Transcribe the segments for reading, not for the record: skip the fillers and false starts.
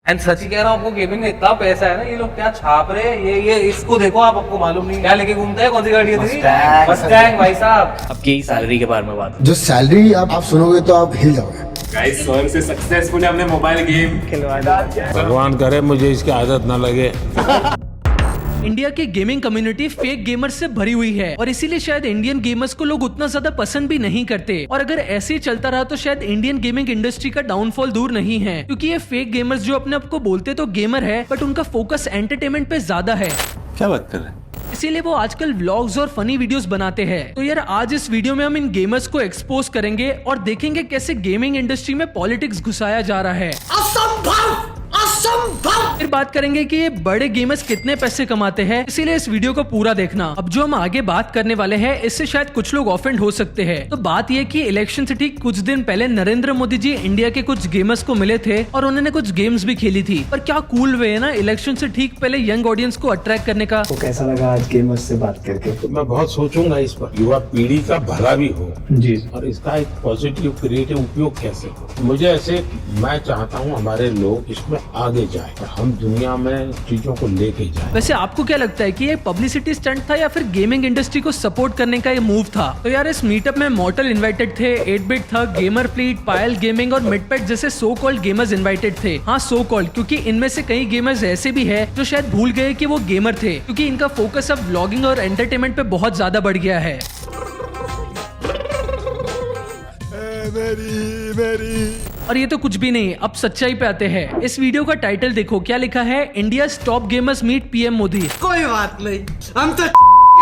And such ही कह रहा हूँ, आपको गेमिंग में इतना पैसा है ना, ये लोग क्या छाप रहे हैं, ये इसको देखो आप, आपको मालूम नहीं क्या लेके घूमता है, कौन सी गाड़ी है तेरी? मस्टैंग भाई साहब। आपकी सैलरी के बारे में बात, जो सैलरी आप सुनोगे तो आप हिल जाओगे। गाइस स्वयं से सक्सेसफुल है अपने मोबाइल गेम खिलवाड़ा। भगवान करे मुझे इसकी आदत ना लगे। इंडिया की गेमिंग कम्युनिटी फेक गेमर्स से भरी हुई है और इसीलिए शायद इंडियन गेमर्स को लोग उतना ज्यादा पसंद भी नहीं करते। और अगर ऐसे ही चलता रहा तो शायद इंडियन गेमिंग इंडस्ट्री का डाउनफॉल दूर नहीं है, क्योंकि ये फेक गेमर्स जो अपने आप को बोलते तो गेमर है, बट उनका फोकस एंटरटेनमेंट पे ज्यादा है। क्या बात कर रहे हैं? इसीलिए वो आजकल व्लॉग्स और फनी वीडियोस बनाते हैं। तो यार आज इस वीडियो में हम इन गेमर्स को एक्सपोज करेंगे और देखेंगे कैसे गेमिंग इंडस्ट्री में पॉलिटिक्स घुसाया जा रहा है। फिर बात करेंगे कि ये बड़े गेमर्स कितने पैसे कमाते हैं, इसीलिए इस वीडियो को पूरा देखना। अब जो हम आगे बात करने वाले हैं इससे शायद कुछ लोग ऑफेंड हो सकते हैं। तो बात ये कि इलेक्शन से ठीक कुछ दिन पहले नरेंद्र मोदी जी इंडिया के कुछ गेमर्स को मिले थे और उन्होंने कुछ गेम्स भी खेली थी। पर क्या कूल वे है ना इलेक्शन से ठीक पहले यंग ऑडियंस को अट्रैक्ट करने का। तो कैसा लगा आज गेमर्स से बात करके? तो मैं बहुत सोचूंगा इस पर, युवा पीढ़ी का भला भी हो जी, और इसका एक पॉजिटिव क्रिएटिव उपयोग कैसे हो। मुझे ऐसे, मैं चाहता हूँ हमारे लोग इसमें आगे जाए और हम दुनिया में चीजों को लेके जाए। वैसे आपको क्या लगता है कि ये पब्लिसिटी स्टंट था या फिर गेमिंग इंडस्ट्री को सपोर्ट करने का ये मूव था? तो यार इस मीटअप में मॉर्टल इनवाइटेड थे, 8-बिट था, गेमर फ्लीट, पायल गेमिंग और मिडपेट जैसे सो कॉल्ड गेमर्स इनवाइटेड थे। हाँ सो कॉल्ड, क्योंकि इनमें से कई गेमर्स ऐसे भी है जो शायद भूल गए कि वो गेमर थे, क्योंकि इनका फोकस अब व्लॉगिंग और एंटरटेनमेंट पे बहुत ज्यादा बढ़ गया है। और ये तो कुछ भी नहीं, अब सच्चाई पे आते हैं। इस वीडियो का टाइटल देखो, क्या लिखा है, India top gamers meet PM Modi. कोई बात नहीं, हम तो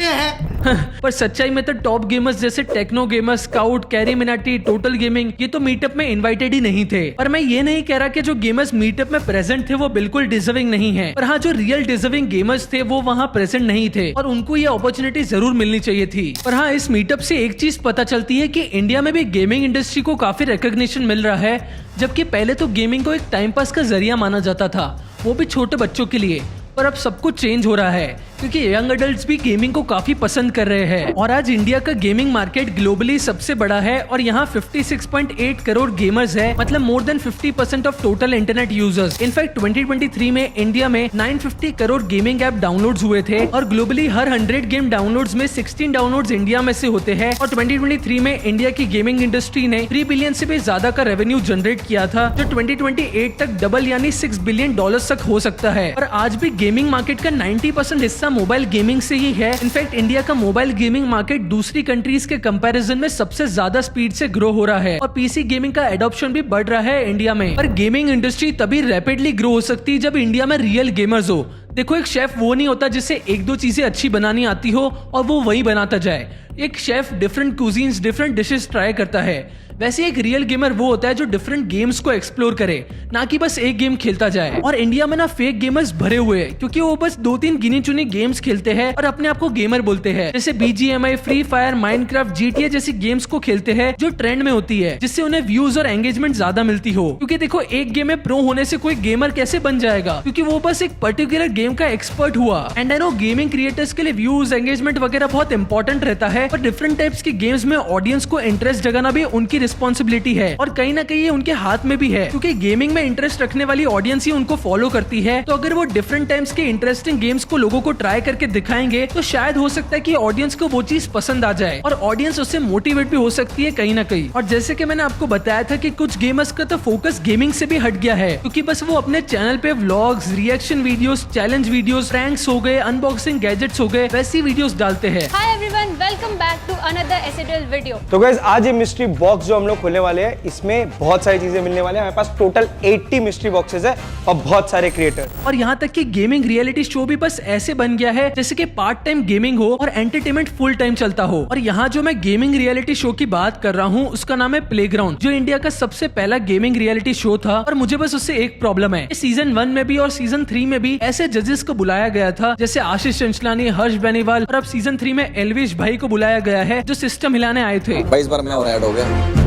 ये है। पर सच्चाई में तो टॉप गेमर्स जैसे Techno Gamers, Scout, Carry Minati, Total Gaming ये तो मीटअप में इनवाइटेड ही नहीं थे। पर मैं ये नहीं कह रहा कि जो गेमर्स मीटअप में प्रेजेंट थे वो बिल्कुल डिजर्विंग नहीं है, पर हाँ जो रियल डिजर्विंग गेमर्स थे वो वहाँ प्रेजेंट नहीं थे और उनको ये अपॉर्चुनिटी जरूर मिलनी चाहिए थी। पर हाँ इस मीटअप से एक चीज पता चलती है कि इंडिया में भी गेमिंग इंडस्ट्री को काफी रिकॉग्निशन मिल रहा है, जबकि पहले तो गेमिंग को एक टाइम पास का जरिया माना जाता था, वो भी छोटे बच्चों के लिए। पर अब सब कुछ चेंज हो रहा है क्योंकि यंग अडल्ट्स भी गेमिंग को काफी पसंद कर रहे हैं और आज इंडिया का गेमिंग मार्केट ग्लोबली सबसे बड़ा है और यहाँ 56.8 करोड़ गेमर्स है, मतलब more than 50% of total internet users. In fact 2023 में इंडिया में 950 करोड़ गेमिंग ऐप डाउनलोड्स हुए थे और ग्लोबली हर 100 गेम डाउनलोड्स में 16 डाउनलोड्स इंडिया में से होते हैं। और 2023 में इंडिया की गेमिंग इंडस्ट्री ने 3 बिलियन से भी ज्यादा का रेवेन्यू जनरेट किया था, जो 2028 तक डबल यानी $6 बिलियन तक हो सकता है। और आज भी गेमिंग मार्केट का 90% हिस्सा मोबाइल गेमिंग से ही है। इनफैक्ट इंडिया का मोबाइल गेमिंग मार्केट दूसरी कंट्रीज के कंपैरिजन में सबसे ज्यादा स्पीड से ग्रो हो रहा है और पीसी गेमिंग का एडॉप्शन भी बढ़ रहा है इंडिया में। पर गेमिंग इंडस्ट्री तभी रैपिडली ग्रो हो सकती है जब इंडिया में रियल गेमर्स हो। देखो एक शेफ वो नहीं होता जिसे एक दो चीजें अच्छी बनानी आती हो और वो वही बनाता जाए। एक chef different cuisines, different dishes try करता है। वैसे एक रियल गेमर वो होता है जो डिफरेंट गेम्स को एक्सप्लोर करे, ना कि बस एक गेम खेलता जाए। और इंडिया में ना फेक गेमर्स भरे हुए हैं क्योंकि वो बस 2-3 गिनी चुनी गेम्स खेलते हैं और अपने आप को गेमर बोलते हैं, जैसे BGMI, free fire, Minecraft, GTA जैसी गेम्स को खेलते हैं जो ट्रेंड में होती है, जिससे उन्हें व्यूज और एंगेजमेंट ज्यादा मिलती हो। क्योंकि देखो एक गेम में प्रो होने से कोई गेमर कैसे बन जाएगा, क्योंकि वो बस एक पर्टिकुलर गेम का एक्सपर्ट हुआ। And I know gaming creators के लिए व्यूज, एंगेजमेंट वगैरह बहुत इंपॉर्टेंट रहता है, पर डिफरेंट टाइप्स की गेम्स में ऑडियंस को इंटरेस्ट जगाना भी उनकी रिस्पॉन्सिबिलिटी है और कहीं ना कहीं ये उनके हाथ में भी है, क्योंकि गेमिंग में इंटरेस्ट रखने वाली ऑडियंस ही उनको फॉलो करती है। तो अगर वो डिफरेंट टाइम्स के इंटरेस्टिंग गेम्स को लोगों को ट्राई करके दिखाएंगे तो शायद हो सकता है कि ऑडियंस को वो चीज पसंद आ जाए और ऑडियंस उससे मोटिवेट भी हो सकती है कहीं ना कहीं। और जैसे कि मैंने आपको बताया था कि कुछ गेमर्स का तो फोकस गेमिंग से भी हट गया है, क्योंकि बस वो अपने चैनल पे vlogs, reaction videos, challenge videos, pranks हो गए, अनबॉक्सिंग गैजेट्स हो गए, वैसी वीडियोस डालते हैं। Hi everyone, welcome back to another Acidal video. तो गाइस आज ये मिस्ट्री बॉक्स जो हम लोग खोलने वाले हैं, इसमें बहुत सारी चीजें मिलने वाली हैं। हमारे पास टोटल 80 मिस्ट्री बॉक्सेस है और बहुत सारे क्रिएटर। और यहाँ तक कि गेमिंग रियलिटी शो भी बस ऐसे बन गया है जैसे कि पार्ट टाइम गेमिंग हो और एंटरटेनमेंट फुल टाइम चलता हो। और यहाँ जो मैं गेमिंग रियलिटी शो की बात कर रहा हूँ उसका नाम है प्लेग्राउंड, जो इंडिया का सबसे पहला गेमिंग रियलिटी शो था। और मुझे बस उससे एक प्रॉब्लम है, सीजन 1 में भी और सीजन 3 में भी ऐसे जजेस को बुलाया गया था जैसे आशीष चंचलानी, हर्ष बेनीवाल, और अब सीजन 3 में एलविश भाई को बुलाया गया है जो सिस्टम हिलाने आए थे। इस बार मैं और ऐड हो गया।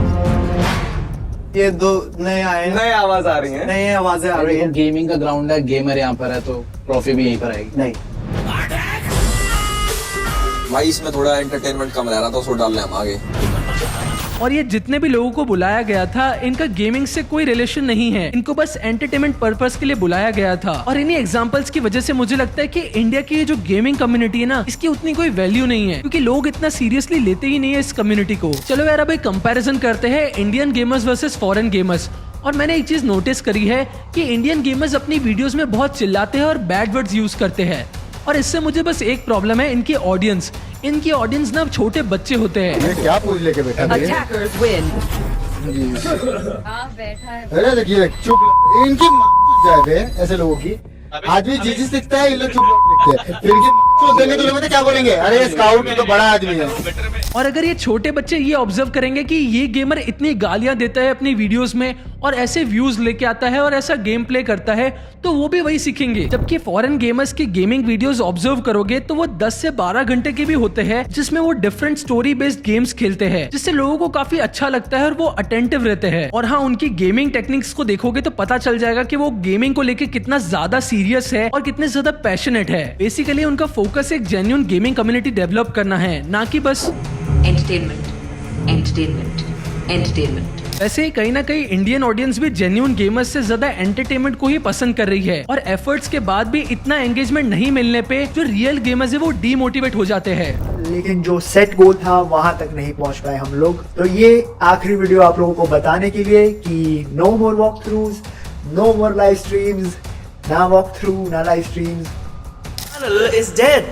ये दो नए आए, नए आवाज आ रही है, नई आवाजें आ रही है। गेमिंग का ग्राउंड है, गेमर यहाँ पर है तो ट्रॉफी भी यहीं पर आएगी। नहीं भाई इसमें थोड़ा एंटरटेनमेंट कम रह रहा था, उसको डालने हम आगे। और ये जितने भी लोगों को बुलाया गया था इनका गेमिंग से कोई रिलेशन नहीं है, इनको बस एंटरटेनमेंट पर्पस के लिए बुलाया गया था। और इन्हीं एग्जांपल्स की वजह से मुझे लगता है कि इंडिया की ये जो गेमिंग कम्युनिटी है ना, इसकी उतनी कोई वैल्यू नहीं है, क्योंकि लोग इतना सीरियसली लेते ही नहीं है इस कम्युनिटी को। चलो यार अब एक कंपैरिजन करते हैं Indian gamers versus foreign gamers. और मैंने एक चीज नोटिस करी है कि इंडियन गेमर्स अपनी वीडियोस में बहुत चिल्लाते हैं और बैड वर्ड्स यूज करते हैं, और इससे मुझे बस एक प्रॉब्लम है, इनकी ऑडियंस ना छोटे बच्चे होते हैं। ये क्या पोज लेके बैठा है? हाँ बैठा है। अरे देखिए चुप, इनकी माँ जाए बे ऐसे लोगों की। आदमी जी सीखता है, इन लोग चुप देखते हैं, फिर इनकी माँ देंगे तो लोग क्या बोलेंगे, अरे स्काउट में तो बड़ा आदमी है। और अगर ये छोटे बच्चे ये ऑब्जर्व करेंगे कि ये गेमर इतनी गालियां देता है अपनी वीडियोस में और ऐसे व्यूज लेके आता है और ऐसा गेम प्ले करता है, तो वो भी वही सीखेंगे। जबकि फॉरेन गेमर्स की गेमिंग वीडियोस ऑब्जर्व करोगे तो वो 10 से 12 घंटे के भी होते हैं, जिसमें वो डिफरेंट स्टोरी बेस्ड गेम्स खेलते हैं, जिससे लोगों को काफी अच्छा लगता है और वो अटेंटिव रहते हैं। और हाँ, उनकी गेमिंग टेक्निक्स को देखोगे तो पता चल जाएगा कि वो गेमिंग को लेके कितना ज्यादा सीरियस है और कितने ज्यादा पैशनेट है। बेसिकली उनका फोकस एक जेन्युइन गेमिंग कम्युनिटी डेवलप करना है, ना कि बस एंटरटेनमेंट। वैसे कहीं ना कहीं इंडियन ऑडियंस भी जेन्युइन गेमर्स से ज्यादा एंटरटेनमेंट को ही पसंद कर रही है, और एफर्ट्स के बाद भी इतना एंगेजमेंट नहीं मिलने पे जो रियल गेमर्स है वो डीमोटिवेट हो जाते हैं। लेकिन जो सेट गोल था वहां तक नहीं पहुंच पाए हम लोग। तो ये आखिरी वीडियो आप लोगों को बताने के लिए कि नो मोर वॉक थ्रूज, नो मोर लाइव स्ट्रीम्स, ना वॉक थ्रू ना लाइव स्ट्रीम्स, is dead।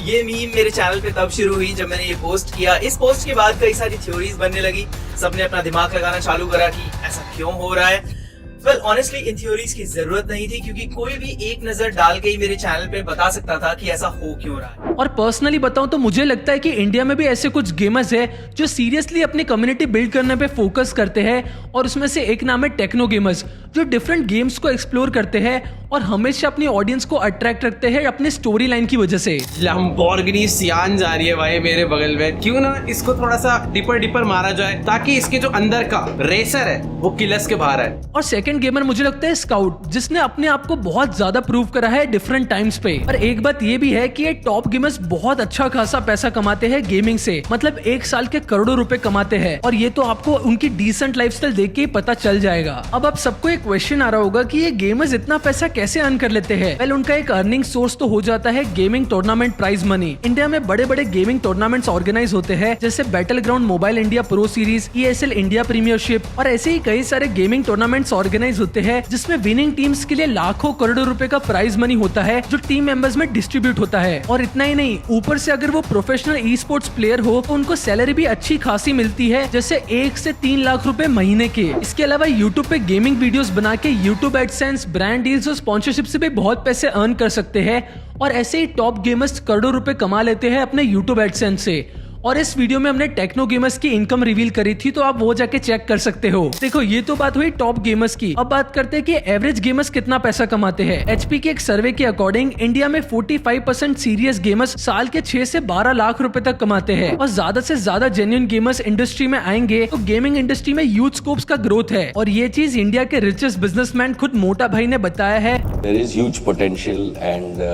ये मीम मेरे चैनल पे तब शुरू हुई जब मैंने ये पोस्ट किया। इस पोस्ट के बाद कई सारी थ्योरीज बनने लगी, सबने अपना दिमाग लगाना चालू करा कि ऐसा क्यों हो रहा है। वेल ऑनेस्टली इन थ्योरीज की जरूरत नहीं थी, क्योंकि कोई भी एक नजर डाल के ही मेरे चैनल पे बता सकता था कि ऐसा हो क्यों रहा है। और पर्सनली बताऊं तो मुझे लगता है कि इंडिया में भी ऐसे कुछ गेमर्स है जो सीरियसली अपनी कम्युनिटी बिल्ड करने पे फोकस करते हैं, और उसमें से एक नाम है टेक्नो गेमर्स, जो डिफरेंट गेम्स को एक्सप्लोर करते हैं और हमेशा अपनी ऑडियंस को अट्रैक्ट रखते हैं अपनी स्टोरी लाइन की वजह से। लैम्बोर्गिनी सियान जा रही है भाई मेरे बगल में, क्यों ना इसको थोड़ा सा डिपर मारा जाए ताकि इसके जो अंदर का रेसर है वो किलस के बाहर है। और सेकंड गेमर मुझे लगता है स्काउट, जिसने अपने आप को बहुत ज्यादा प्रूव करा है डिफरेंट टाइम्स पे। और एक बात ये भी है कि ये टॉप गेमर्स बहुत अच्छा खासा पैसा कमाते हैं गेमिंग से, मतलब एक साल के करोड़ों रुपए कमाते हैं, और ये तो आपको उनकी डिसेंट लाइफस्टाइल देख के ही पता चल जाएगा। अब आप सबको एक क्वेश्चन आ रहा होगा कि ये गेमर्स इतना पैसा कैसे अर्न कर लेते हैं। वेल उनका एक अर्निंग सोर्स तो हो जाता है gaming tournament prize money. India में बड़े बड़े गेमिंग टूर्नामेंट्स ऑर्गेनाइज होते हैं, जैसे Battleground Mobile India Pro Series, ESL India Premiership, और ऐसे ही कई सारे गेमिंग टूर्नामेंट्स ऑर्गेनाइज होते हैं जिसमें विनिंग टीम्स के लिए लाखों करोड़ों रुपए का प्राइज मनी होता है, जो टीम मेंबर्स में डिस्ट्रीब्यूट होता है। और इतना ही नहीं, ऊपर से अगर वो प्रोफेशनल ई स्पोर्ट्स प्लेयर हो तो उनको सैलरी भी अच्छी खासी मिलती है, जैसे 1 से 3 लाख रुपए महीने के। इसके अलावा यूट्यूब पे गेमिंग वीडियोस बना के यूट्यूब एडसेंस, ब्रांड डील्स और स्पॉन्सरशिप से भी बहुत पैसे अर्न कर सकते हैं। और ऐसे ही टॉप गेमर्स करोड़ों रुपए कमा लेते हैं अपने यूट्यूब एडसेंस से। और इस वीडियो में हमने टेक्नो गेमर्स की इनकम रिवील करी थी, तो आप वो जाके चेक कर सकते हो। देखो ये तो बात हुई टॉप गेमर्स की। अब बात करते हैं कि एवरेज गेमर्स कितना पैसा कमाते हैं। HP के एक सर्वे के अकॉर्डिंग इंडिया में 45% सीरियस गेमर्स साल के 6 से 12 लाख रुपए तक कमाते हैं, और ज्यादा से ज्यादा जेन्युइन गेमर्स इंडस्ट्री में आएंगे तो गेमिंग इंडस्ट्री में ह्यूज स्कोप्स का ग्रोथ है। और ये चीज इंडिया के रिचेस्ट बिजनेसमैन खुद मोटा भाई ने बताया है। There is huge potential, and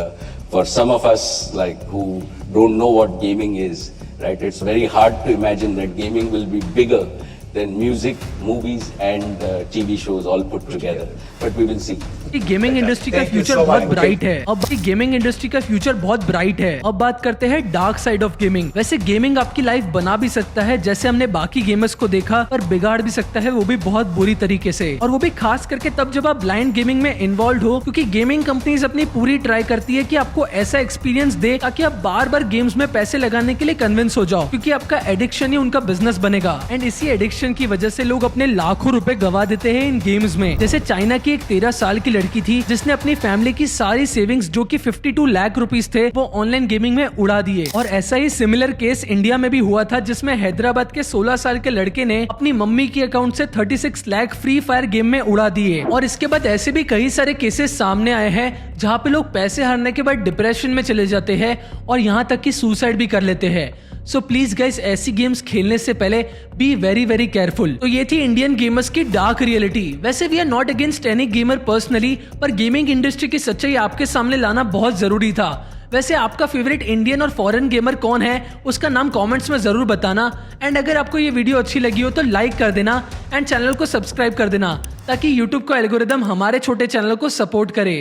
for some of us like who don't know what gaming is, right, it's very hard to imagine that gaming will be bigger than music, movies and TV shows all put together, but we will see. Gaming industry का future बहुत bright है। अब gaming industry का future बहुत bright है। अब बात करते हैं डार्क साइड ऑफ गेमिंग। वैसे गेमिंग आपकी लाइफ बना भी सकता है, जैसे हमने बाकी गेमर्स को देखा, पर बिगाड़ भी सकता है, वो भी बहुत बुरी तरीके से। और वो भी खास करके तब जब आप ब्लाइंड गेमिंग में इन्वॉल्व हो, क्योंकि गेमिंग कंपनीज अपनी पूरी ट्राई करती है कि आपको ऐसा एक्सपीरियंस दे ताकि आप बार बार गेम्स में पैसे लगाने के लिए कन्विंस हो जाओ, क्योंकि आपका एडिक्शन ही उनका बिजनेस बनेगा। एंड इसी एडिक्शन की वजह से लोग अपने लाखों रुपए गवा देते हैं इन गेम्स में। जैसे चाइना की एक 13 साल की लड़की थी जिसने अपनी फैमिली की सारी सेविंग्स, जो कि 52 लाख रुपीस थे, वो ऑनलाइन गेमिंग में उड़ा दिए। और ऐसा ही सिमिलर केस इंडिया में भी हुआ था, जिसमें हैदराबाद के 16 साल के लड़के ने अपनी मम्मी की अकाउंट से 36 लाख फ्री फायर गेम में उड़ा दिए। और इसके बाद ऐसे भी कई सारे केसेस सामने आए हैं जहाँ पे लोग पैसे हारने के बाद डिप्रेशन में चले जाते हैं और यहाँ तक कि सुसाइड भी कर लेते हैं। सो प्लीज गाइस, ऐसी गेम्स खेलने से पहले बी वेरी वेरी केयरफुल। तो ये थी इंडियन गेमर्स की डार्क रियलिटी। वैसे we are not against any gamer personally, पर गेमिंग इंडस्ट्री की सच्चाई आपके सामने लाना बहुत जरूरी था। वैसे आपका फेवरेट इंडियन और फॉरेन गेमर कौन है उसका नाम कमेंट्स में जरूर बताना। एंड अगर आपको ये वीडियो अच्छी लगी हो तो लाइक कर देना एंड चैनल को सब्सक्राइब कर देना ताकि यूट्यूब का एल्गोरिदम हमारे छोटे चैनल को सपोर्ट करे।